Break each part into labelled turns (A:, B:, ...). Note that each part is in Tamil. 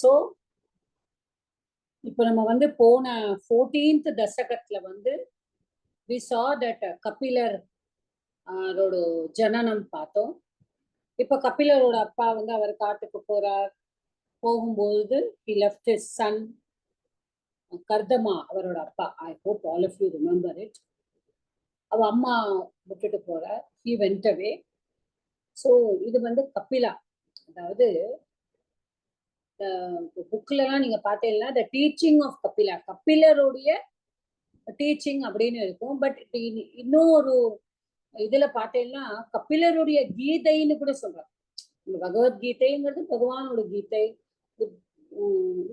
A: சோ இப்ப நம்ம வந்து போன 14th தசகத்துல வந்து we saw that கபிலர் அவரோட ஜனனம் பார்த்தோம். இப்ப கபிலரோட அப்பா வந்து அவர் காட்டுக்கு போறார். போகும்போது he left his son கர்தமா அவரோட அப்பா. I hope all of you remember it. அவ அம்மா விட்டுட்டு போறார். he went away. so இது வந்து கபிலா, அதாவது புக்ல எல்லாம் நீங்க பார்த்தீங்கன்னா the teaching of கபிலா, கபிலருடைய டீச்சிங் அப்படின்னு இருக்கும். பட் இன்னொரு இதுல பார்த்தீங்கன்னா கபிலருடைய கீதைன்னு கூட சொல்றாங்க. பகவத்கீதைங்கிறது பகவானோட கீதை,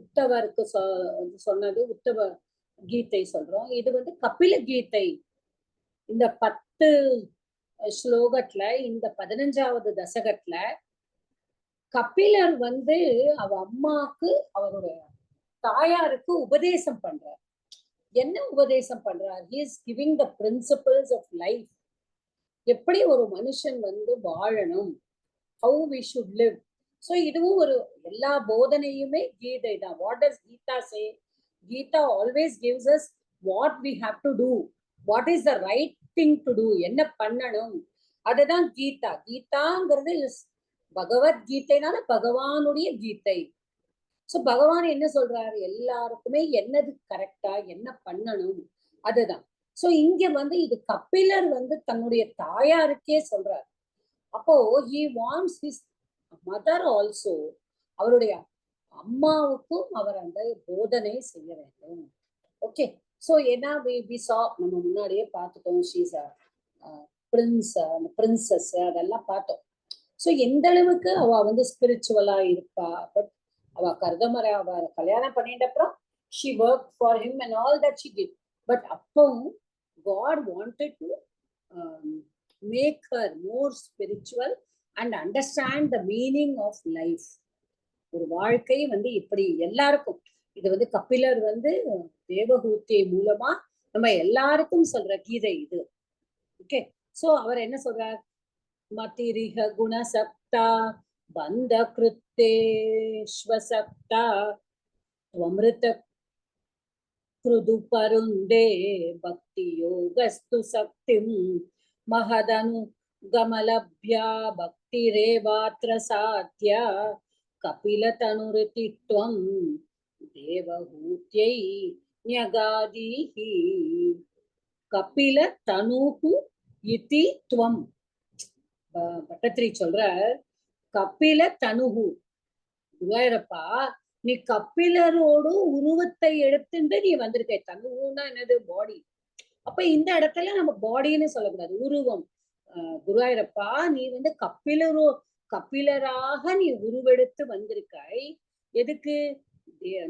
A: உத்தவருக்கு சொன்னது உத்தவ கீதை சொல்றோம். இது வந்து கபில கீதை. இந்த 10 ஸ்லோகத்துல இந்த 15வது தசகத்துல கபிலர் வந்து அவ அம்மாக்கு அவருடைய தாயாருக்கு உபதேசம் பண்றார். என்ன உபதேசம் பண்றார்? he is giving the principles of life. எப்படி ஒரு மனுஷன் வந்து வாழணும், how we should live. so இதுவும் ஒரு எல்லா போதனையுமே கீதை தான். what does Gita say? Gita always gives us what we have to do, what is the right thing to do, என்ன பண்ணணும், அதுதான் கீதா. கீதாங்கிறது பகவத்கீதைனால பகவானுடைய கீதை. சோ பகவான் என்ன சொல்றாரு? எல்லாருக்குமே என்னது கரெக்டா, என்ன பண்ணணும் அதுதான். சோ இங்க வந்து இது கபிலர் வந்து தன்னுடைய தாயாருக்கே சொல்றாரு. அப்போ he wants his mother also, அவருடைய அம்மாவுக்கும் அவர் அந்த போதனை செய்ய வேண்டும். ஓகே, சோ ஏன்னா we saw, நம்ம முன்னாடியே பார்த்துட்டோம், she's a prince, princess, அதெல்லாம் பார்த்தோம். சோ எந்த அளவுக்கு அவ வந்து ஸ்பிரிச்சுவலா இருப்பா. பட் அவ கர்தமரை அவ கல்யாணம் பண்ணிட்ட அப்புறம் she worked for him and all that she did. but அப்போ God wanted to make her more spiritual and understand the meaning of life. ஒரு வாழ்க்கை வந்து இப்படி எல்லாருக்கும், இது வந்து கபிலர் வந்து தேவகூத்தியை மூலமா நம்ம எல்லாருக்கும் சொல்ற கீதை இது. ஓகே, சோ அவர் என்ன சொல்றார்? மதிரிஹ குணசப்தா பந்த கிருத்தேஷ்வசப்தா அமிர்த கிருது பருந்தே பக்தி யோகஸ்து சக்திம் மகதனு கமலப்யா பக்திரேவாத்ர சாத்யா கபில தனுரிதித்வம் தேவஹூத்யை ஞகாதீஹி. கபில தனுஹு இதி த்வம். பட்டத்திரி சொல்ற கபில தனுகு, குருவாயூரப்பா நீ கபிலரோடு உருவத்தை எடுத்துட்டு நீ வந்திருக்க. தனுகுன்னா என்னது? பாடி. அப்ப இந்த இடத்துல நம்ம பாடின்னு சொல்லக்கூடாது, உருவம். குருவாயூரப்பா நீ வந்து கபிலராக நீ உருவெடுத்து வந்திருக்காய். எதுக்கு?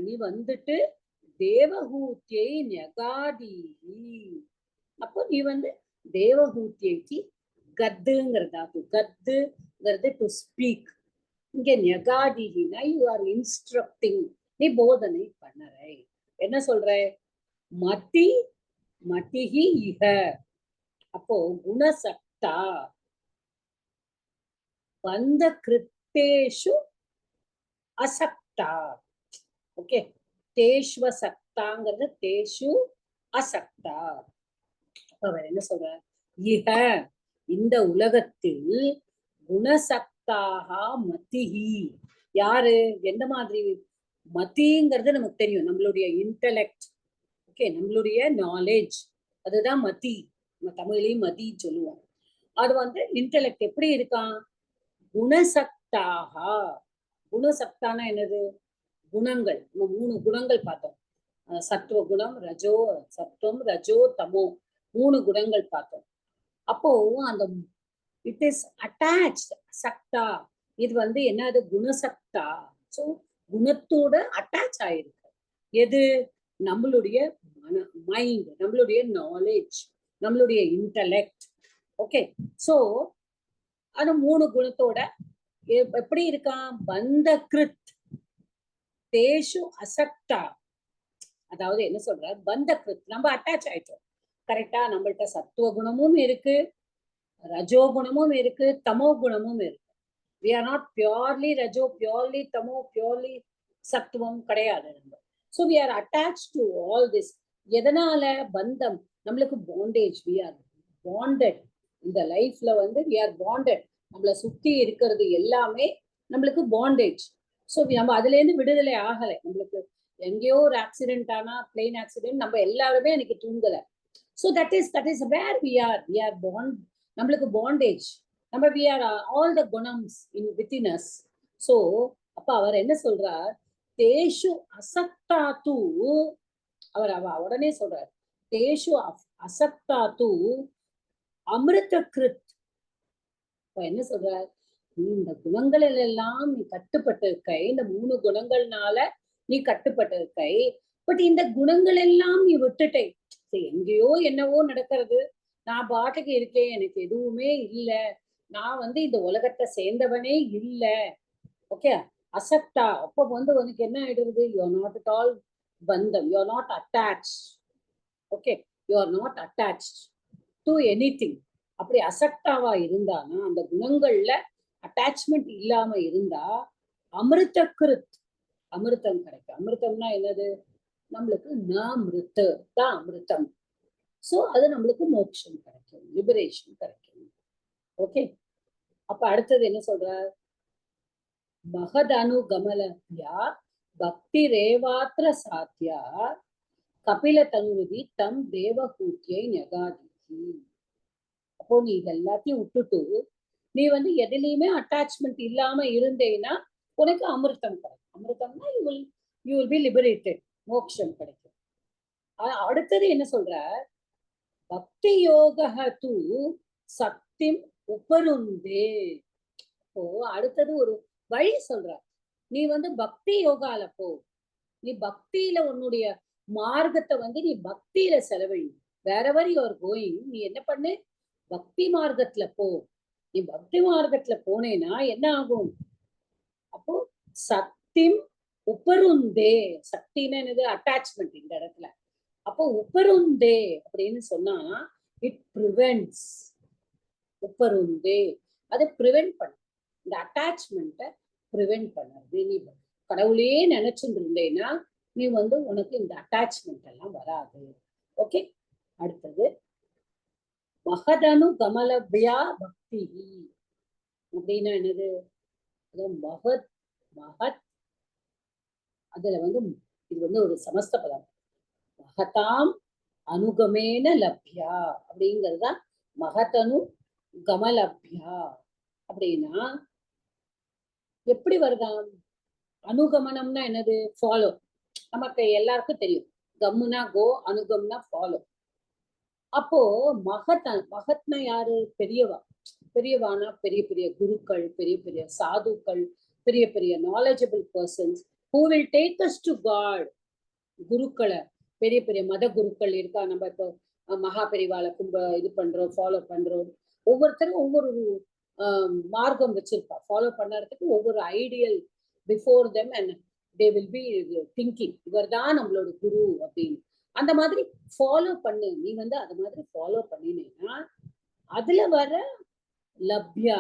A: நீ வந்துட்டு தேவஹூத்தியை ஞகாதீஹி. அப்போ நீ வந்து தேவஹூத்தியைக்கு கத்துங்கிறதா, கத்துங்கிறது டு ஸ்பீக். இங்க ஞகாதிகினா யூ ஆர் இன்ஸ்ட்ரக்டிங், நீ போதனை பண்ணறை. என்ன சொல்ற? மதி மதிஹி இஹ. அப்போ குணசக்தா பந்த கிருத்தேஷு அசக்தா. ஓகே, தேஷ்வ சக்தாங்கிறது தேஷு அசக்தா. அவர் என்ன சொல்ற? இஹ, இந்த உலகத்தில் குணசக்தாக மதிஹி. யாரு? எந்த மாதிரி மதிங்கிறது நமக்கு தெரியும், நம்மளுடைய இன்டலெக்ட். ஓகே, நம்மளுடைய நாலேஜ், அதுதான் மதி. நம்ம தமிழ்லயும் மதி சொல்லுவோம். அது வந்து இன்டலெக்ட் எப்படி இருக்கான்? குணசக்தாக. குணசக்தானா என்னது? குணங்கள். நம்ம 3 குணங்கள் பார்த்தோம். சத்துவ குணம், ரஜோ சத்துவம், ரஜோ தமோ, 3 குணங்கள் பார்த்தோம். அப்போ அந்த இட் இஸ் அட்டாச்ட் சக்தா. இது வந்து என்னது? குணசக்தா. சோ குணத்தோட அட்டாச் ஆயிருக்கு. எது? நம்மளுடைய மைண்ட், நம்மளுடைய நாலேஜ், நம்மளுடைய இன்டலெக்ட். ஓகே, சோ அது 3 குணத்தோட எப்படி இருக்கான்? பந்த கிருத் தேஷு அசக்தா. அதாவது என்ன சொல்ற? பந்த கிருத், நம்ம அட்டாச் ஆயிட்டோம். கரெக்டா? நம்மள்ட்ட சத்துவ குணமும் இருக்கு, ரஜோ குணமும் இருக்கு, தமோ குணமும் இருக்கு. we are not purely rajo, purely tamo, purely சத்துவம் கிடையாது நம்ம. So we are attach to all this. எதனால பந்தம்? நம்மளுக்கு பாண்டேஜ். வி ஆர் பாண்டட் இந்த லைஃப்ல வந்து வி ஆர் பாண்டட். நம்மளை சுத்தி இருக்கிறது எல்லாமே நம்மளுக்கு பாண்டேஜ். ஸோ நம்ம அதுல இருந்து விடுதலை ஆகலை. நம்மளுக்கு எங்கேயோ ஒரு ஆக்சிடென்ட் ஆனா, பிளேன் ஆக்சிடென்ட், நம்ம எல்லாருமே எனக்கு தூங்கல. So that is where we are bound. நம்மளுக்கு பாண்டேஜ். நம்ம வி ஆர் ஆல் த குணம்ஸ் இன் வித்தின் அஸ். ஸோ அப்ப அவர் என்ன சொல்றார்? தேஷு அசக்தாத்து. அவர் உடனே சொல்றார், தேஷு அசக்தாத்து அமிர்த கிருத். இப்ப என்ன சொல்றார்? இந்த குணங்கள் எல்லாம் நீ கட்டுப்பட்டு இருக்கை, இந்த 3 குணங்கள்னால நீ கட்டுப்பட்டு இருக்கை. பட் இந்த குணங்கள் எல்லாம் நீ விட்டுட்டே. எங்கேயோ என்னவோ நடக்கிறது, நான் பாட்டுக்கு இருக்கேன், எனக்கு எதுவுமே இல்லை, நான் வந்து இந்த உலகத்தை சேர்ந்தவனே இல்லை. ஓகே, அசக்தா. அப்போ வந்து உனக்கு என்ன ஆயிடுறது? You are not at all பந்தம், you are not attach. Okay, you are not attach to anything. அப்படி அசக்தாவா இருந்தானா, அந்த குணங்கள்ல அட்டாச்மெண்ட் இல்லாம இருந்தா அமிர்த கிருத், அமிர்தம் கிடைக்கும். அமிர்தம்னா என்னது? நம்மளுக்கு நாமிருத்து தான் அமிர்தம். சோ அது நம்மளுக்கு மோட்சம் கிடைக்கும், லிபரேஷன் கிடைக்கும். ஓகே, அப்ப அடுத்தது என்ன சொல்ற? மகதனுகமலப்யா பக்தி ரேவாத்திர சாத்தியா கபில தனுவிதி தம் தேவகூத்தியை நெகாதி. அப்போ நீ இது எல்லாத்தையும் விட்டுட்டு நீ வந்து எதுலையுமே அட்டாச்மெண்ட் இல்லாம இருந்தேன்னா உனக்கு அமிர்தம் கிடைக்கும். அமிர்தம்னா யூ வில் பி லிபரேட்டட், மோட்சம் கிடைக்கும். அடுத்தது என்ன சொல்ற? பக்தி யோக தூ சக்திம் உபருந்தே. இப்போ அடுத்தது ஒரு வழி சொல்ற. நீ வந்து பக்தி யோகால போ. நீ பக்தியில உன்னுடைய மார்க்கத்தை வந்து நீ பக்தியில செலவழி. வேறவர் யூ ஆர் கோயிங், நீ என்ன பண்ணு? பக்தி மார்க்கத்துல போ. நீ பக்தி மார்க்கத்துல போனேன்னா என்ன ஆகும்? அப்போ சக்திம் உபருந்தே. சக்தின்னு என்னது? அட்டாச்மெண்ட் இந்த இடத்துல. அப்போ உபருந்தே அப்படின்னு சொன்னா இட் ப்ரிவென்ட்ஸ். உப்பருந்தே அதை ப்ரிவென்ட் பண்ண, இந்த அட்டாச்மெண்ட்டை ப்ரிவென்ட் பண்ணுறது. நீ கடவுளே நினைச்சுட்டு இருந்தேன்னா நீ வந்து உனக்கு இந்த அட்டாச்மெண்ட் எல்லாம் வராது. ஓகே, அடுத்தது மகதனு கமலபியா பக்தி அப்படின்னா என்னது? மகத் மகத் அதுல வந்து இது வந்து ஒரு சமஸ்த பதம். மகதாம் அனுகமேன லப்யா அப்படிங்கிறதுதான் மகதனு கமலப்யா. அப்படின்னா எப்படி வருதாம்? அனுகமனம்னா என்னது? ஃபாலோ. நமக்கு எல்லாருக்கும் தெரியும், கம்முனா கோ, அனுகம்னா ஃபாலோ. அப்போ மகத்னா யாரு? பெரியவா. பெரியவானா பெரிய பெரிய குருக்கள், பெரிய பெரிய சாதுக்கள், பெரிய பெரிய knowledgeable persons who will take us to God. குருக்களை, பெரிய பெரிய மத குருக்கள் இருக்கா. நம்ம இப்போ மகா பெரிவால இது பண்றோம், ஃபாலோ பண்றோம். ஒவ்வொருத்தரும் ஒவ்வொரு மார்க்கம் வச்சிருப்பா. ஃபாலோ பண்ணறதுக்கு ஒவ்வொரு ideal before them and they will be thinking இவர் தான் நம்மளோட குரு அப்படின்னு. அந்த மாதிரி ஃபாலோ பண்ணு. நீ வந்து அது மாதிரி ஃபாலோ பண்ணினேன்னா அதுல வர லப்யா.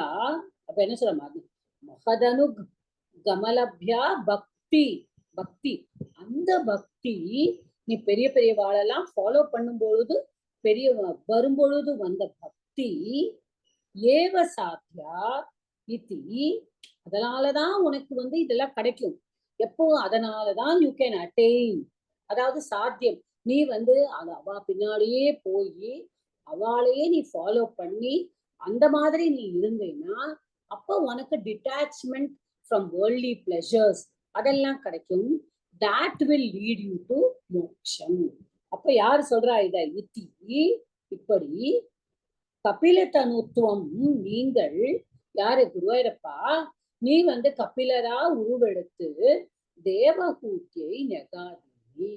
A: அப்ப என்ன சொல்ற மாதிரி? மகதனு கமலப்யா பக்தி. பக்தி, அந்த பக்தி நீ பெரிய பெரிய வாழெல்லாம் ஃபாலோ பண்ணும் பொழுது, பெரிய வரும்பொழுது வந்த பக்தி ஏவ சாத்தியா இத்தி. அதனாலதான் உனக்கு வந்து இதெல்லாம் கிடைக்கும். எப்போ? அதனாலதான் யூ கேன் அட்டைன், அதாவது சாத்தியம். நீ வந்து அவ பின்னாலேயே போய் அவளையே நீ ஃபாலோ பண்ணி அந்த மாதிரி நீ இருந்தேன்னா அப்போ உனக்கு டிட்டாச்மெண்ட் ஃப்ரம் வேர்ல்ட்லி பிளஷர்ஸ் அதெல்லாம் கிடைக்கும். that will lead you to மோட்சம். அப்ப யார் சொல்றா இத? இத்தி, இப்படி கபில தனுத்துவம். நீங்கள் யாரு? குருவாயிரப்பா, நீ வந்து கபிலரா உருவெடுத்து தேவகூத்தியை நெகாதி.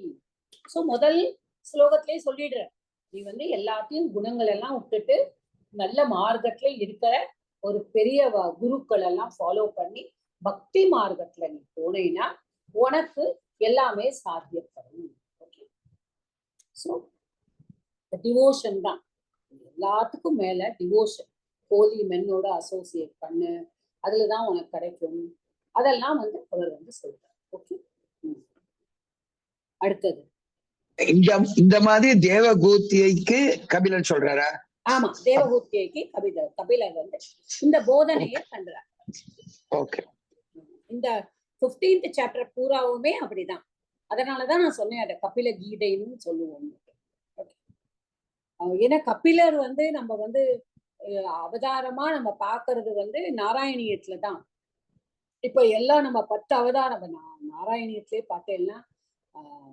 A: சோ முதல் ஸ்லோகத்திலே சொல்லிடுற, நீ வந்து எல்லாத்தையும் குணங்கள் எல்லாம் விட்டுட்டு நல்ல மார்க்கத்துல இருக்கிற ஒரு பெரிய குருக்கள் எல்லாம் ஃபாலோ பண்ணி பக்தி மார்க்கத்துல நீ போனேன்னா உனக்கு எல்லாமே சாத்தியப்படும். ஓகே, சோ டிவோஷன் தான் எல்லாத்துக்கும் மேல. டிவோஷன், ஹோலி மென்னோட அசோசியேட் பண்ணு, அதுலதான் உனக்கு கிடைக்கும். அதெல்லாம் வந்து அவர் வந்து சொல்றார். ஓகே. அடுத்தது
B: இந்த மாதிரி தேவகூத்தியைக்கு கபிலர் சொல்றாரா?
A: ஆமா, தேவகூத்தியைக்கு கபிலர் வந்து இந்த போதனையை பண்றார்.
B: ஓகே.
A: இந்த 15th சாப்டர் பூராவுமே அப்படிதான். அதனாலதான் நான் சொன்னேன் அதை கபில கீதைன்னு சொல்லுவோம். ஏன்னா கபிலர் வந்து நம்ம வந்து அவதாரமா நம்ம பாக்குறது வந்து நாராயணியத்துலதான். இப்ப எல்லாம் நம்ம 10 அவதாரம் நாராயணியத்திலே பார்த்தேன்னா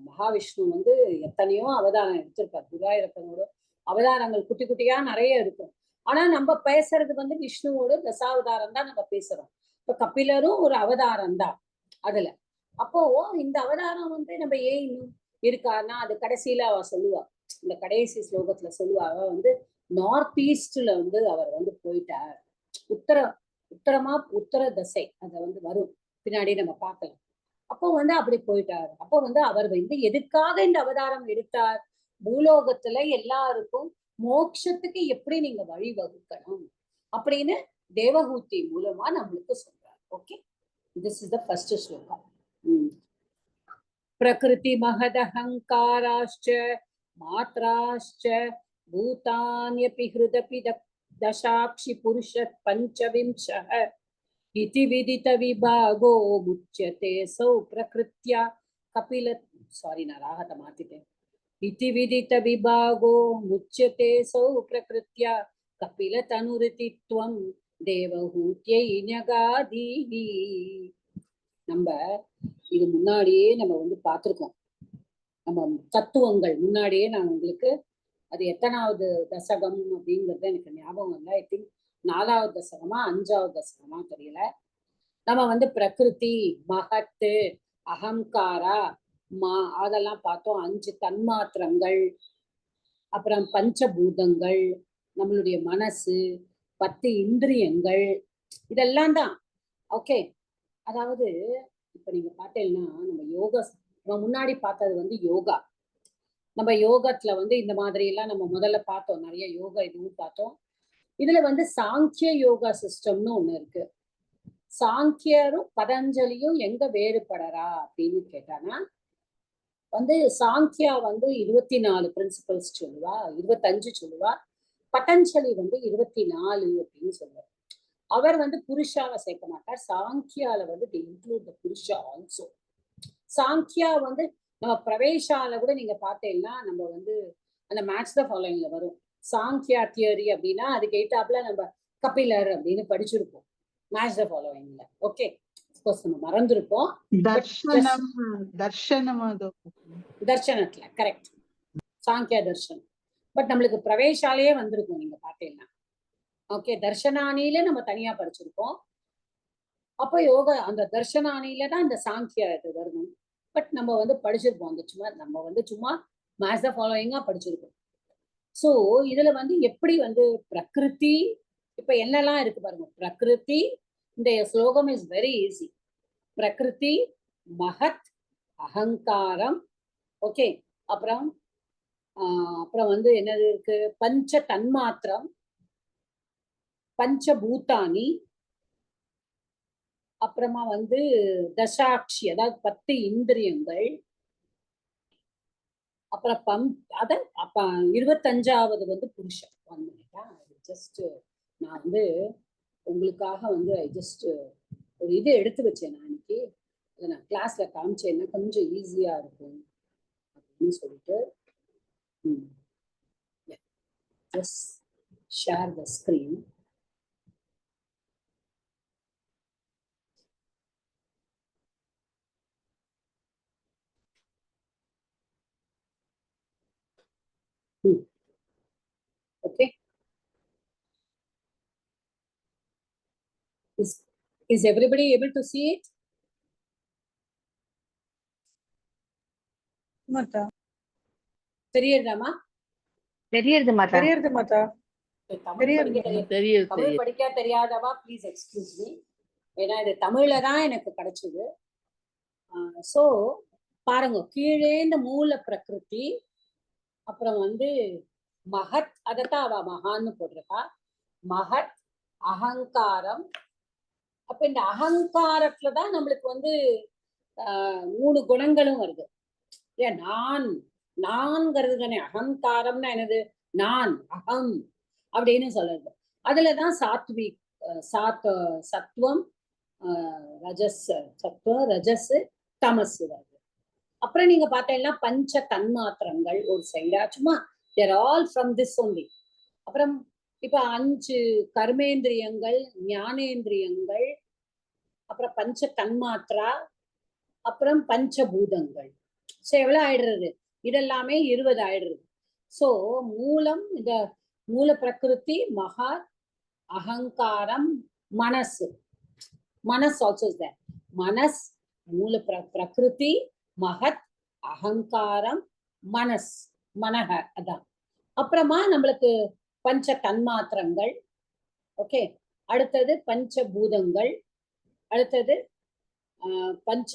A: மகாவிஷ்ணு வந்து எத்தனையோ அவதாரம் எடுத்திருப்பார். குருவாயூரப்பனோட அவதாரங்கள் குட்டி குட்டியா நிறைய இருக்கும். ஆனா நம்ம பேசுறது வந்து விஷ்ணுவோட தசாவதாரம் தான் நம்ம பேசுறோம். இப்ப கபிலரும் ஒரு அவதாரம் தான் அதுல. அப்போ இந்த அவதாரம் வந்து நம்ம ஏன் இன்னும் இருக்காருன்னா அது கடைசியில அவ சொல்லுவா. இந்த கடைசி ஸ்லோகத்துல சொல்லுவா, அவ வந்து நார்த் ஈஸ்ட்ல வந்து அவர் வந்து போயிட்டார். உத்தர தசை அத வந்து வரும் பின்னாடி நம்ம பார்க்கலாம். அப்போ வந்து அப்படி போயிட்டார். அப்போ வந்து அவர் வந்து எதுக்காக இந்த அவதாரம் எடுத்தார்? பூலோகத்துல எல்லாருக்கும் மோட்சத்துக்கு எப்படி நீங்க வழி வகுக்கணும் அப்படின்னு தேவஹூதி மூலமா நம்மளுக்கு சொல்றார். Okay, this is the first shloka. பிரகிருதி மகதஹங்காராஷ்ச மாத்ராஷ்ச பூதான்யபி ஹிருதபி தசாக்ஷி புருஷத் பஞ்சவிம்சஹ इति विदित विभागो मुच्यते सौ प्रकृत्या कपिल ना राहत मातिते इति विदित विभागो मुच्यते सौ प्रकृत्या कपिल तनुरितित्वं देवहूत्यै ஞகாதீஹி. நம்ம இது முன்னாடியே நம்ம வந்து பார்த்திருக்கோம். நம்ம தத்துவங்கள் முன்னாடியே நான் உங்களுக்கு அது எத்தனாவது தசகம் அப்படிங்கிறது எனக்கு ஞாபகம் இல்லை. ஐ திங்க் 4வது தசகமா 5வது தசகமா தெரியல. நம்ம வந்து பிரகிருதி, மகத்து, அகங்காரா, அதெல்லாம் பார்த்தோம். 5 தன்மாத்திரங்கள், அப்புறம் பஞ்சபூதங்கள், நம்மளுடைய மனசு, 10 இந்திரியங்கள், இதெல்லாம் தான். ஓகே, அதாவது இப்ப நீங்க பார்த்தீங்கன்னா நம்ம முன்னாடி பார்த்தது வந்து யோகா. நம்ம யோகத்துல வந்து இந்த மாதிரி எல்லாம் நம்ம முதல்ல பார்த்தோம். நிறைய யோகா இதுவும் பார்த்தோம். இதுல வந்து சாங்கிய யோகா சிஸ்டம்னு ஒண்ணு இருக்கு. சாங்கியரும் பதஞ்சலியும் எங்க வேறுபடறா அப்படின்னு கேட்டானா வந்து சாங்கியா வந்து 24 பிரின்சிபல்ஸ் சொல்லுவா, 25 சொல்லுவா. பதஞ்சலி வந்து 24 அப்படின்னு சொல்லுவார். அவர் வந்து புருஷாவை சேர்க்க மாட்டார். சாங்கியால வந்து இன்க்ளூட் தி புருஷா ஆல்சோ. சாங்கியா வந்து நம்ம பிரவேசால கூட நீங்க பார்த்தீங்கன்னா நம்ம வந்து அந்த மேட்ச் த ஃபாலோயிங்ல வரும். சாங்கியா தியரி அப்படின்னா அதுக்கு எயிட்டாப்ல நம்ம கபிலர் அப்படின்னு படிச்சிருப்போம் மேட்ச் த ஃபாலோயிங்ல. ஓகே, நம்ம மறந்துருப்போம். தர்ஷனத்துல கரெக்ட், சாங்கியா தர்ஷனம். பட் நம்மளுக்கு பிரவேசாலேயே வந்திருக்கும் நீங்க பார்த்தீங்கன்னா. ஓகே, தர்ஷனானியில நம்ம தனியா படிச்சிருப்போம். அப்போ யோகா அந்த தர்ஷனானியில தான் இந்த சாங்கியா இது வரணும். பட் நம்ம வந்து படிச்சிருப்போம். அந்த சும்மா மேட்ச் த ஃபாலோயிங்கா படிச்சிருப்போம். சோ இதுல வந்து எப்படி வந்து பிரகிருதி இப்ப என்னெல்லாம் இருக்கு பாருங்க. பிரகிருதி, இந்த ஸ்லோகம் இஸ் வெரி ஈஸி. பிரகிருதி, மகத், அகங்காரம், ஓகே, அப்புறம் வந்து என்னது இருக்கு, பஞ்ச தன்மாத்திரம், பஞ்சபூதானி, அப்புறமா வந்து தசாட்சி அதாவது 10 இந்திரியங்கள், அப்புறம் அப்ப 25வது வந்து புருஷன். 1 minute. ஜஸ்ட் நான் வந்து உங்களுக்காக வந்து ஒரு இது எடுத்து வச்சேன். நான் இன்னைக்கு நான் கிளாஸ்ல காமிச்சேன்னா கொஞ்சம் ஈஸியா இருக்கும் அப்படின்னு சொல்லிட்டு just share the screen. Okay. Is everybody able to see it? Mata. தெரியுதாமா?
C: தெரியுது மாதா.
A: தெரியுது மாதா. தமிழ் படிக்க தெரியாதவா ப்ளீஸ் எக்ஸ்கியூஸ் மீ. ஏன்னா இது தமிழ்ல தான் எனக்கு கிடைச்சது. சோ பாருங்க, கீழே இந்த மூல பிரகிருதி, அப்புறம் வந்து மகத், அதத்தான் அவ மகான்னு போட்டிருக்கா. மகத், அகங்காரம். அப்ப இந்த அகங்காரத்துலதான் நம்மளுக்கு வந்து மூணு குணங்களும் வருது. ஏன் நான்ங்கிறது தானே. அகங்காரம்னா என்னது? நான், அகம் அப்படின்னு சொல்றது. அதுலதான் சாத்விக் சத்துவம், சத்துவம், ரஜஸ், தமஸ் வருது. அப்புறம் நீங்க பார்த்தீங்கன்னா பஞ்ச தன்மாத்திரங்கள் ஒரு சைடா, சும்மா தேர் ஆல் ஃப்ரம் திஸ் ஒன்லி. அப்புறம் இப்ப 5 கர்மேந்திரியங்கள், ஞானேந்திரியங்கள், அப்புறம் பஞ்ச தன்மாத்திரா, அப்புறம் பஞ்சபூதங்கள். சோ எவ்வளவு ஆயிடுறது? இதெல்லாமே 20 ஆயிடுறது. சோ மூலம், இந்த மூல பிரகிருதி, மகத், அகங்காரம், மனசு. மனஸ் ஆல்சோ இஸ் தேர். மனஸ், மூல பிரகிருதி, மகத், அகங்காரம், மனஸ், மனக. அதான். அப்புறமா நம்மளுக்கு பஞ்ச தன்மாத்திரங்கள். ஓகே. அடுத்தது பஞ்சபூதங்கள். அடுத்தது பஞ்ச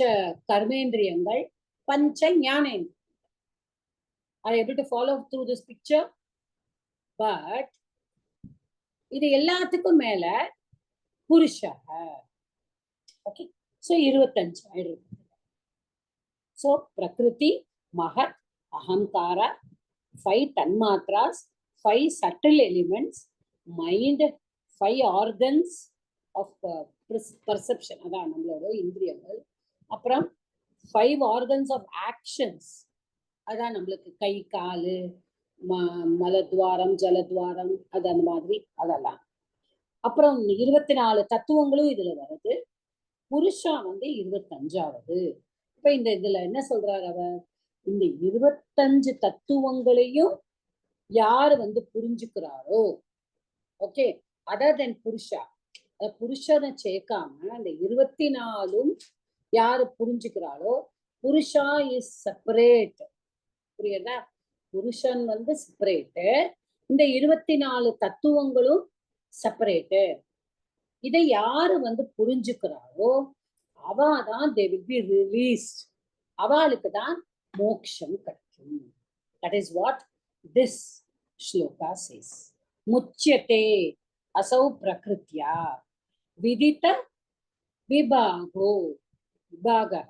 A: கர்மேந்திரியங்கள், பஞ்ச ஞானேந்திரியங்கள். Are you able to follow through this picture? But இது எல்லாத்துக்கும் மேல புருஷா. ஓகே. சோ 25 ஆயிடுது. சோ பிரகிருதி, மகத், அகங்கார, 5 tanmatras, 5 subtle elements, mind, 5 organs of perception, அதான் நம்மளோட இந்திரியங்கள். அப்புறம் 5 organs of actions, அதான் நம்மளுக்கு கை, காலு, மலத்வாரம், ஜலத்வாரம், அது அந்த மாதிரி அதெல்லாம். அப்புறம் 24 தத்துவங்களும் இதுல வருது. புருஷா 25வது. இப்ப இதுல என்ன சொல்றாரு அவர்? இந்த 25 தத்துவங்களையும் யாரு புரிஞ்சுக்கிறாரோ, ஓகே, அதர் தென் புருஷா, புருஷனை சேர்க்காம அந்த 24ம் யாரு புரிஞ்சுக்கிறாளோ, புருஷா இஸ் செப்பரேட். புரியுதா? புருஷன் செப்பரேட்டு, இந்த 24 தத்துவங்களும் செப்பரேட்டு. இதை யாரு புரிஞ்சுக்கிறாரோ அவாதான் they will be released. அவளுக்கு தான் மோக்ஷம் கிடைக்கும். That is what this shloka says. முச்யதே அசௌ பிரகிருத்யா விதித விபாகோ. விபாகः,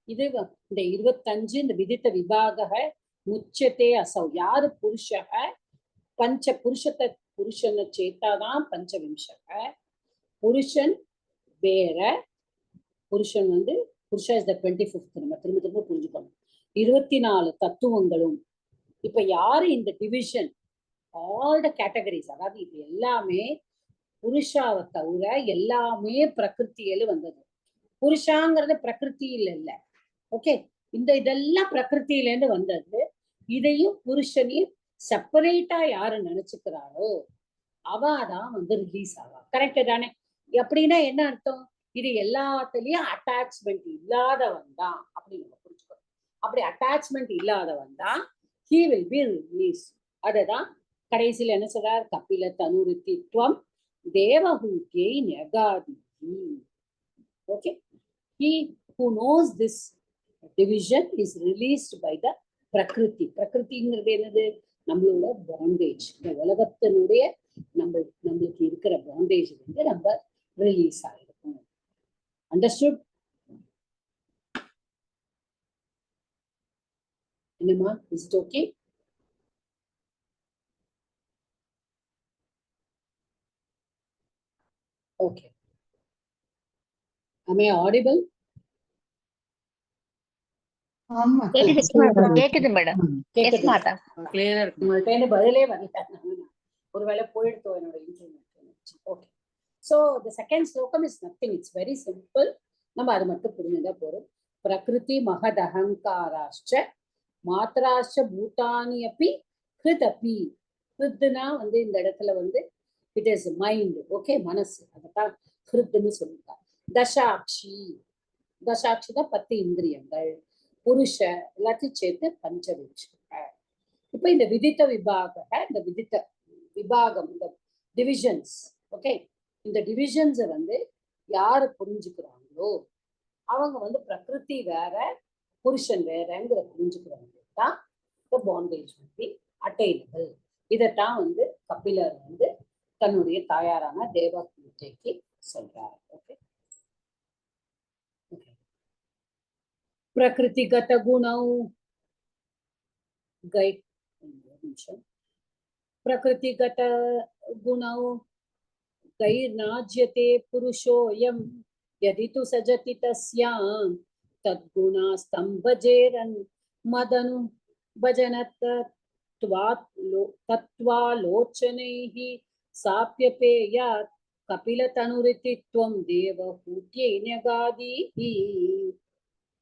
A: இது இந்த 25, இந்த விதித்த விபாகः முச்யதே அசௌ. யாரு புருஷக, பஞ்ச புருஷத்தை, புருஷனை சேத்தாதான் பஞ்சவிம்சக. புருஷன் வேற. புருஷன் புருஷா இஸ் த 25th. நம்ம திரும்ப திரும்ப புரிஞ்சுக்கணும். 24 தத்துவங்களும் இப்ப யாரு இந்த டிவிஷன், ஆல் த கேட்டகரிஸ், அதாவது இது எல்லாமே புருஷாவை தவிர எல்லாமே பிரகிருத்தியில வந்தது. புருஷாங்கிறது பிரகிருத்தியில இல்ல. ஓகே. இதெல்லாம் பிரகிருத்தில இருந்து வந்தது. இதையும் புருஷனையும் செப்பரேட்டா யாரு நினைச்சுக்கிறாளோ அவாதான் ரிலீஸ் ஆவா. கரெக்ட் தானே? அப்படின்னா என்ன அர்த்தம்? இது எல்லாத்துலயும் அட்டாச்மெண்ட் இல்லாதவன் தான் அப்படி நம்ம புரிஞ்சுக்கணும். அப்படி அட்டாச்மெண்ட் இல்லாதவன் தான் he will be released. அததான் கடைசியில என்ன சொல்றார்? கபில தனுரித்தித்வம் தேவஹூத்யை ஞகாதி. Okay. He who knows this division is released by the பிரகிருதி. பிரகிருதிங்கிறது என்னது? நம்மளோட பாண்டேஜ். இந்த உலகத்தினுடைய நம்மளுக்கு இருக்கிற பாண்டேஜ் நம்ம ரிலீஸ் ஆயிருக்கும். அண்டர்ஸ்டுட்? என்னமா? Is it okay? Okay. Am I audible?
C: கேக்குது மேடம். எஸ் மாதா.
A: கிளியரா இருக்கு. உங்கள்ட்ட பதிலே வரல. ஒருவேளை போயிடுத்தோம் என்னோட internet. Okay. So the second slokam is nothing. It's very simple. நம்ம அது மட்டும் புரிஞ்சுதா போறோம். பிரகிருதி மகத் அகங்காராஷ்ச மாத்ராஷ்ச பூதானி அப்பி கிருதபி. கிருத்னா இந்த இடத்துல it is mind. ஓகே, மனசு. அதான் கிருத்னு சொல்லிருக்காங்க. தசாட்சி. தசாட்சி தான் 10 இந்திரியங்கள். புருஷ எல்லாத்தையும் சேர்த்து பஞ்சவிம்சக. இப்ப இந்த விதித்த விபாக, இந்த விதித்த விபாகம், இந்த டிவிஷன்ஸ். ஓகே. இந்த டிவிஷன்ஸ் யாரு புரிஞ்சுக்கிறாங்களோ அவங்க பிரகிருதி வேற புருஷன் வேறங்கிற புரிஞ்சுக்கிறவங்க தான் பாண்டேஜ் அட்டைனபிள். இதைத்தான் கபிலர் தன்னுடைய தாயாரான தேவஹூதிக்கு சொல்றார். ஓகே. பிரகிருதிகத குணௌ கை நிமிஷம் பிரகிருதிகத குணௌ கைர்நாஜ்யதே புருஷோயம் யதி து சஜதி தஸ்யாம் தத்குணாஸ்தம் பஜேரன் மதனு பஜனத் தத்வாலோச்சனைஹ சாப்யபேயாத் கபிலதனுரிதித்வம் தேவஹூத்யை ஞகாதீஹி.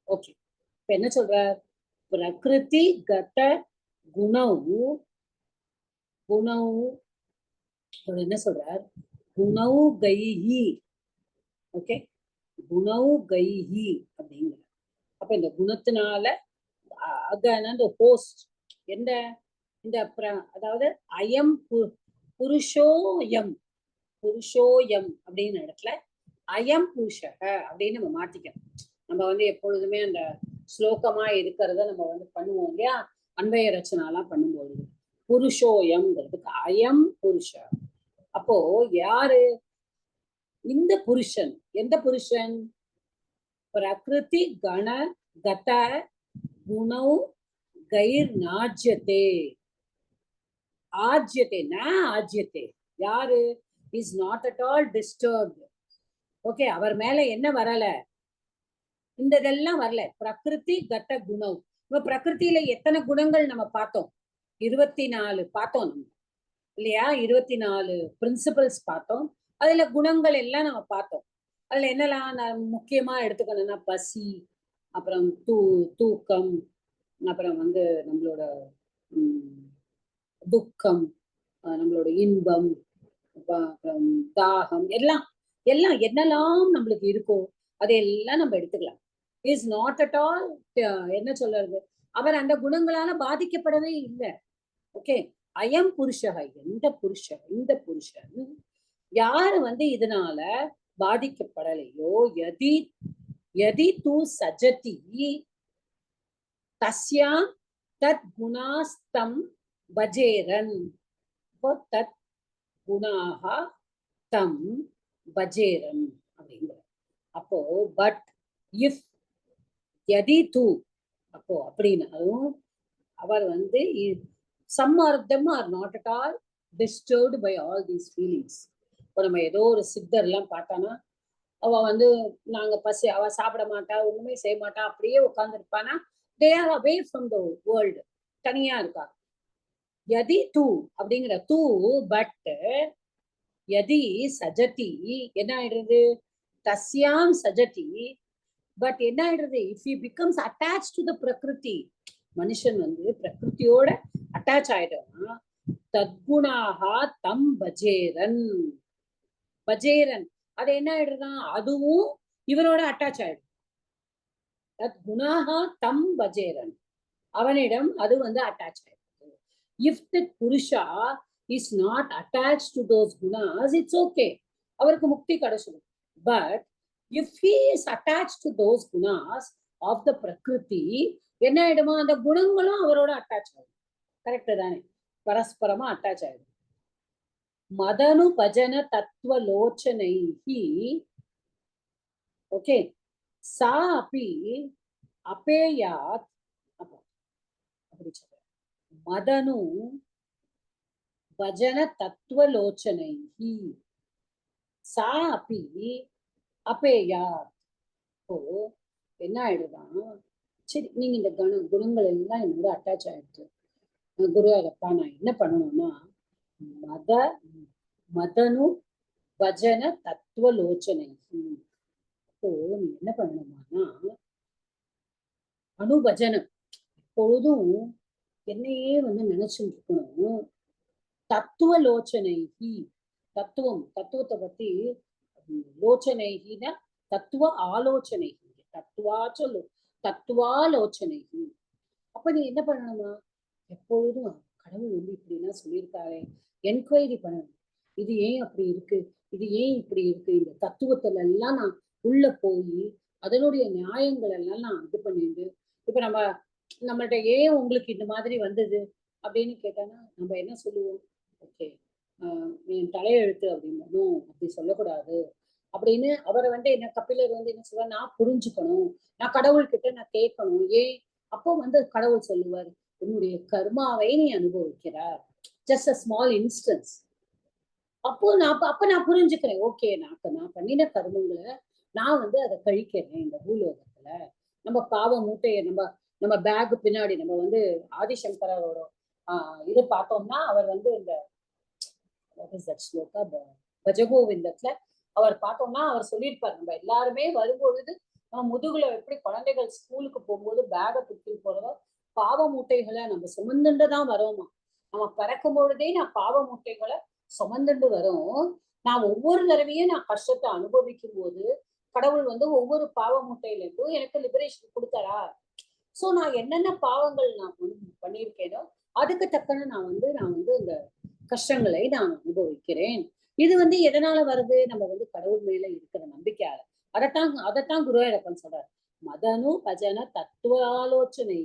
A: ஓகே, இப்ப என்ன சொல்றார்? பிரகிருதி கத குணௌ என்ன சொல்றார்? குணௌ கைஹி. ஓகே, குணௌ கைஹி அப்படிங்கிற. அப்ப இந்த குணத்தினால அந்த ஹோஸ்ட் என்ன இந்த அதாவது அயம் புருஷோயம் அப்படின்னு இடத்துல அயம் புருஷக அப்படின்னு நம்ம மாத்திக்கணும். நம்ம வந்து எப்பொழுதுமே அந்த ஸ்லோகமா இருக்கிறத நம்ம வந்து பண்ணுவோம் இல்லையா, அன்வய ரச்சனாலாம் பண்ணும்போது புருஷோயம்ங்கிறதுக்கு அயம் புருஷ. அப்போ யாரு இந்த புருஷன்? எந்த புருஷன்? பிரகிருதி கண கத குணௌ கைர் நாஜ்யதே. ஆஜ்யதே ந ஆஜ்யதே. யாரு? Is not at all disturbed. Okay, அவர் மேல என்ன வரல? இந்த இதெல்லாம் வரல. பிரகிருதி கத குணம். இப்ப பிரகிருதியில எத்தனை குணங்கள் நம்ம பார்த்தோம்? 24 பார்த்தோம் நம்ம இல்லையா? 24 பிரின்சிபல்ஸ் பார்த்தோம். அதுல குணங்கள் எல்லாம் நம்ம பார்த்தோம். அதுல என்னெல்லாம் முக்கியமா எடுத்துக்கணும்னா பசி, அப்புறம் தூக்கம், அப்புறம் வந்து நம்மளோட துக்கம், நம்மளோட இன்பம், அப்புறம் தாகம், எல்லாம் எல்லாம் என்னெல்லாம் நம்மளுக்கு இருக்கோ அதையெல்லாம் நம்ம எடுத்துக்கலாம். இஸ் நாட் அட் ஆல் என்ன சொல்றது, அவர் அந்த குணங்களால பாதிக்கப்படவே இல்லை. ஓகே, அயம் புருஷக. இந்த புருஷன் யாரு வந்து இதனால பாதிக்கப்படலையோ, யதி து சஜதி தஸ்யா தத் குணாஸ்தம் பஜேரன். தத் குணாஹ தம் பஜேரன் அப்படிங்கிற. அப்போ பட் இஃப் யதி து, அப்போ அப்படின்னாலும் அவர் வந்து some of them are not at all disturbed by all these feelings. இப்போ நம்ம ஏதோ ஒரு சித்தர் எல்லாம் பார்த்தானா, அவ வந்து நாங்க பசி, அவ சாப்பிட மாட்டா, ஒண்ணுமே செய்ய மாட்டா, அப்படியே உட்கார்ந்து இருப்பானா, they are away from the world, தனியா இருக்கா. யதி தூ அப்படிங்கிற தூ, பட் யதி சஜதி என்ன ஆயிடுறது? தஸ்யாம் சஜதி. பட் என்ன ஆயிடுறது? If he becomes attached to the பிரகிருதி, மனுஷன் வந்து பிரகிருதியோட அட்டாச் ஆயிடுறான். தத்குணாஹா தம் பஜேரன். அது என்ன ஆயிடுறான்? அதுவும் இவனோட அட்டாச் ஆயிடும். தத்குணாஹா தம் பஜேரன், அவனிடம் அது வந்து அட்டாச் ஆயிடும். இஃப் தி புருஷா is not attach to those குணாஸ், இட்ஸ் ஓகே, அவருக்கு முக்தி கிடைச்சிடும். But if he is attach to those குணாஸ் ஆஃப் த பிரகிருதி, என்ன ஆயிடுமா? அந்த குணங்களும் அவரோட அட்டாச் ஆயிடும். கரெக்ட் தானே? பரஸ்பரமா அட்டாச் ஆயிடும். மதனு பஜன தத்துவ லோச்சனைஹி. ஓகே, சா அப்பி அபேயாத். அப்படி சொல்ற மதனு பஜன தத்துவ லோச்சனைஹி சா அப்பி அபேயாத். ஓ, என்ன ஆயிடுதான்? சரி, நீங்க இந்த குணங்கள் எல்லாம் என்னோட அட்டாச் ஆயிடுச்சு குரு, அதப்பா நான் என்ன பண்ணணும்னா மதனு பஜன தத்துவ லோச்சனை. இப்போ நீ என்ன பண்ணணுமானா அனுபஜனம், எப்பொழுதும் என்னையே வந்து நினைச்சுட்டு இருக்கணும். தத்துவ லோச்சனைகி, தத்துவத்தை பத்தி லோச்சனைகின தத்துவ ஆலோசனைகி, தத்துவாலோசனைகி. அப்ப நீ என்ன பண்ணணுமா? எப்பொழுதும் கடவுள் வந்து இப்படி எல்லாம் சொல்லியிருக்காரு, என்கொயரி பண்ணணும். இது ஏன் அப்படி இருக்கு, இது ஏன் இப்படி இருக்கு, இந்த தத்துவத்துல எல்லாம் நான் உள்ள போய் அதனுடைய நியாயங்கள் எல்லாம் நான் இது பண்ணிட்டு, இப்ப நம்மள்ட்ட ஏன் உங்களுக்கு இந்த மாதிரி வந்தது அப்படின்னு கேட்டானா நம்ம என்ன சொல்லுவோம்? ஓகே, என் தலையெழுத்து அப்படின்னு அப்படி சொல்லக்கூடாது. அப்படின்னு அவரை வந்து என்ன கபிலர் வந்து என்ன சொல்ற, நான் புரிஞ்சுக்கணும், நான் கடவுள்கிட்ட நான் கேட்கணும். ஏன்? அப்போ வந்து கடவுள் சொல்லுவார், உன்னுடைய கர்மாவை நீ அனுபவிக்கிறார். Just a small instance. அப்போ நான் புரிஞ்சுக்கிறேன். ஓகே, நான் பண்ணின கர்மங்களை நான் வந்து அதை கழிக்கிறேன் இந்த பூலோகத்துல. நம்ம பாவ மூட்டையை நம்ம பேக் பின்னாடி நம்ம வந்து ஆதிசங்கரோட இது பார்த்தோம்னா, அவர் வந்து இந்த பஜகோவிந்தத்துல அவர் பார்த்தோம்னா அவர் சொல்லியிருப்பார், நம்ம எல்லாருமே வரும்பொழுது நம்ம முதுகுல எப்படி குழந்தைகள் ஸ்கூலுக்கு போகும்போது பேகை தூக்கி போறதோ பாவ மூட்டைகளை நம்ம சுமந்துட்டுதான் வரோமா. நம்ம பிறக்கும் பொழுதே நான் பாவ மூட்டைகளை சுமந்துட்டு வரோம். நான் ஒவ்வொரு தடவையும் நான் கஷ்டத்தை அனுபவிக்கும் போது கடவுள் வந்து ஒவ்வொரு பாவ மூட்டையில இருந்தும் எனக்கு லிபரேஷன் கொடுத்தாரா. சோ நான் என்னென்ன பாவங்கள் நான் பண்ணியிருக்கேனோ அதுக்கு தக்கன நான் வந்து இந்த கஷ்டங்களை நான் அனுபவிக்கிறேன். இது வந்து எதனால வருது? நம்ம வந்து கடவுள் மேல இருக்கிற நம்பிக்கையால. அதைத்தான் குருவாயூரப்பன் சொல்றாரு, மதனு பஜன தத்துவ ஆலோசனை.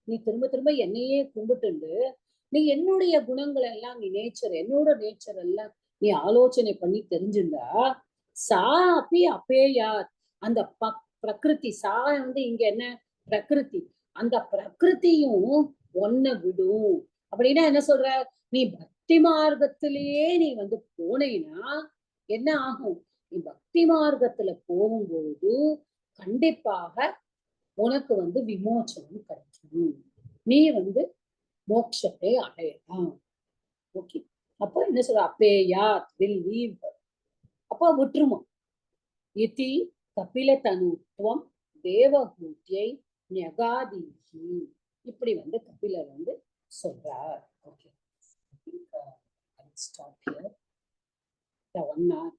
A: நீ திரும்ப திரும்ப என்னையே கும்பிட்டு நீ என்னுடைய குணங்கள் எல்லாம், நீ என்னோட நேச்சர் எல்லாம் நீ ஆலோசனை பண்ணி தெரிஞ்சுண்டா சா அப்பி அப்பேயா அந்த பிரகிருதி. சா வந்து இங்க என்ன? பிரகிருதி. அந்த பிரகிருதியும் ஒன்ன விடும். அப்படின்னா என்ன சொல்ற? நீ பக்தி மார்க்கத்திலேயே நீ வந்து போனீன்னா என்ன ஆகும்? நீ பக்தி மார்க்கத்துல போகும்போது கண்டிப்பாக உனக்கு வந்து விமோச்சனம் கிடைக்கும். நீ வந்து மோட்சத்தை அடையலாம். ஓகே, அப்போ என்ன சொல்ற? அப்பேயா வில் லீவ். அப்போ விட்டுருமா. இதி கபில தனுத்துவம் தேவகூத்தியை ஞகாதீஹி. இப்படி வந்து கபிலர் வந்து சொல்றார். Okay, stop here. 1 hour.